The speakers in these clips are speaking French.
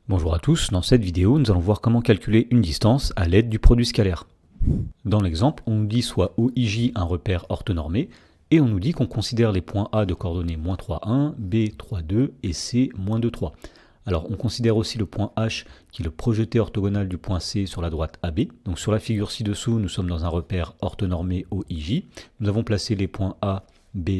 Bonjour à tous, dans cette vidéo nous allons voir comment calculer une distance à l'aide du produit scalaire. Dans l'exemple, on nous dit soit OIJ un repère orthonormé, et on nous dit qu'on considère les points A de coordonnées -3, 1, B 3, 2 et C -2, 3. Alors on considère aussi le point H qui est le projeté orthogonal du point C sur la droite AB. Donc sur la figure ci-dessous, nous sommes dans un repère orthonormé OIJ. Nous avons placé les points A, B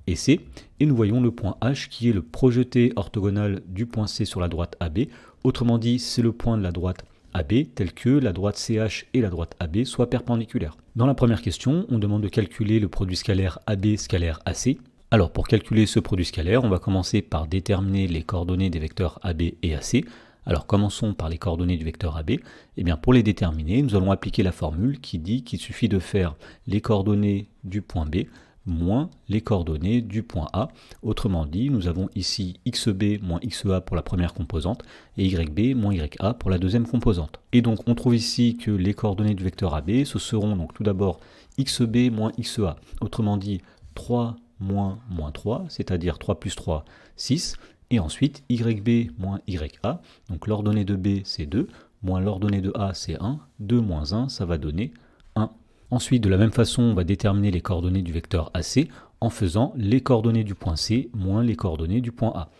et C, et nous voyons le point H qui est le projeté orthogonal du point C sur la droite AB. Autrement dit, c'est le point de la droite AB tel que la droite CH et la droite AB soient perpendiculaires. Dans la première question, on demande de calculer le produit scalaire AB scalaire AC. Alors pour calculer ce produit scalaire, on va commencer par déterminer les coordonnées des vecteurs AB et AC. Alors commençons par les coordonnées du vecteur AB. Eh bien pour les déterminer, nous allons appliquer la formule qui dit qu'il suffit de faire les coordonnées du point B moins les coordonnées du point A. Autrement dit, nous avons ici xb moins xa pour la première composante et yb moins ya pour la deuxième composante. Et donc on trouve ici que les coordonnées du vecteur AB, ce seront donc tout d'abord xb moins xa. Autrement dit 3 moins 3, c'est-à-dire 3 plus 3, 6. Et ensuite yb moins ya, donc l'ordonnée de B c'est 2, moins l'ordonnée de A c'est 1, 2 moins 1 ça va donner 1. Ensuite, de la même façon, on va déterminer les coordonnées du vecteur AC en faisant les coordonnées du point C moins les coordonnées du point A.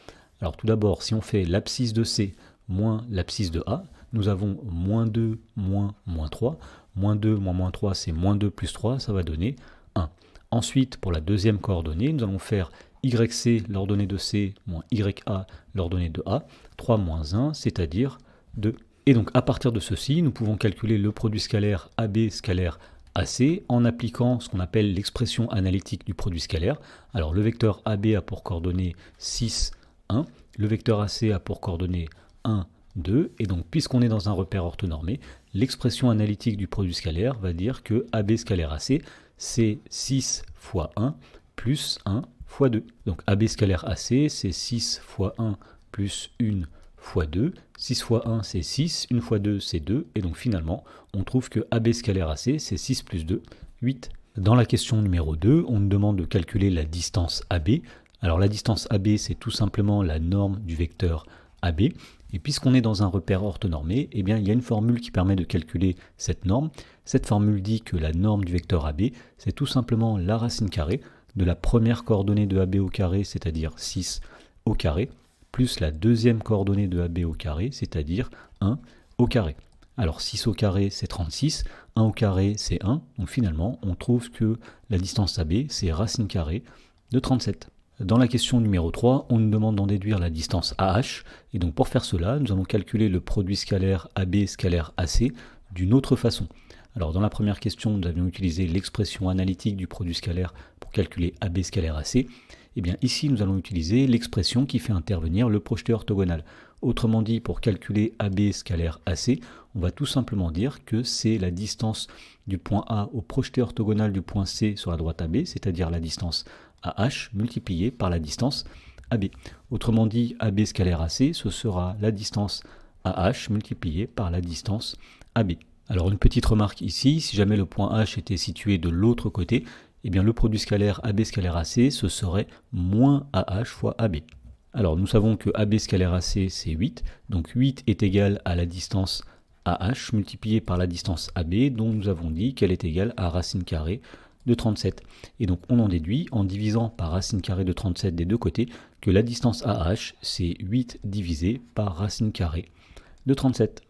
Alors tout d'abord, si on fait l'abscisse de C moins l'abscisse de A, nous avons -2 moins -3. -2 moins -3, c'est -2 plus 3, ça va donner 1. Ensuite, pour la deuxième coordonnée, nous allons faire YC, l'ordonnée de C, moins YA, l'ordonnée de A, 3 moins 1, c'est-à-dire 2. Et donc à partir de ceci, nous pouvons calculer le produit scalaire AB scalaire AC en appliquant ce qu'on appelle l'expression analytique du produit scalaire. Alors le vecteur AB a pour coordonnées 6, 1, le vecteur AC a pour coordonnées 1, 2, et donc puisqu'on est dans un repère orthonormé, l'expression analytique du produit scalaire va dire que AB scalaire AC, c'est 6 fois 1 plus 1 fois 2. Donc AB scalaire AC, c'est 6 fois 1 plus 1 fois 2, 6 fois 1 c'est 6, 1 fois 2 c'est 2, et donc finalement on trouve que AB scalaire AC c'est 6 plus 2, 8. Dans la question numéro 2, on nous demande de calculer la distance AB. Alors la distance AB c'est tout simplement la norme du vecteur AB, et puisqu'on est dans un repère orthonormé, eh bien, il y a une formule qui permet de calculer cette norme. Cette formule dit que la norme du vecteur AB c'est tout simplement la racine carrée de la première coordonnée de AB au carré, c'est-à-dire 6 au carré, plus la deuxième coordonnée de AB au carré, c'est-à-dire 1 au carré. Alors 6 au carré c'est 36, 1 au carré c'est 1, donc finalement on trouve que la distance AB c'est racine carrée de 37. Dans la question numéro 3, on nous demande d'en déduire la distance AH, et donc pour faire cela, nous allons calculer le produit scalaire AB scalaire AC d'une autre façon. Alors dans la première question, nous avions utilisé l'expression analytique du produit scalaire pour calculer AB scalaire AC. Et bien ici, nous allons utiliser l'expression qui fait intervenir le projeté orthogonal. Autrement dit, pour calculer AB scalaire AC, on va tout simplement dire que c'est la distance du point A au projeté orthogonal du point C sur la droite AB, c'est-à-dire la distance AH multipliée par la distance AB. Autrement dit, AB scalaire AC, ce sera la distance AH multipliée par la distance AB. Alors une petite remarque ici, si jamais le point H était situé de l'autre côté, eh bien le produit scalaire AB scalaire AC, ce serait moins AH fois AB. Alors nous savons que AB scalaire AC c'est 8, donc 8 est égal à la distance AH multipliée par la distance AB, dont nous avons dit qu'elle est égale à racine carrée de 37. Et donc on en déduit, en divisant par racine carrée de 37 des deux côtés, que la distance AH c'est 8 divisé par racine carrée de 37.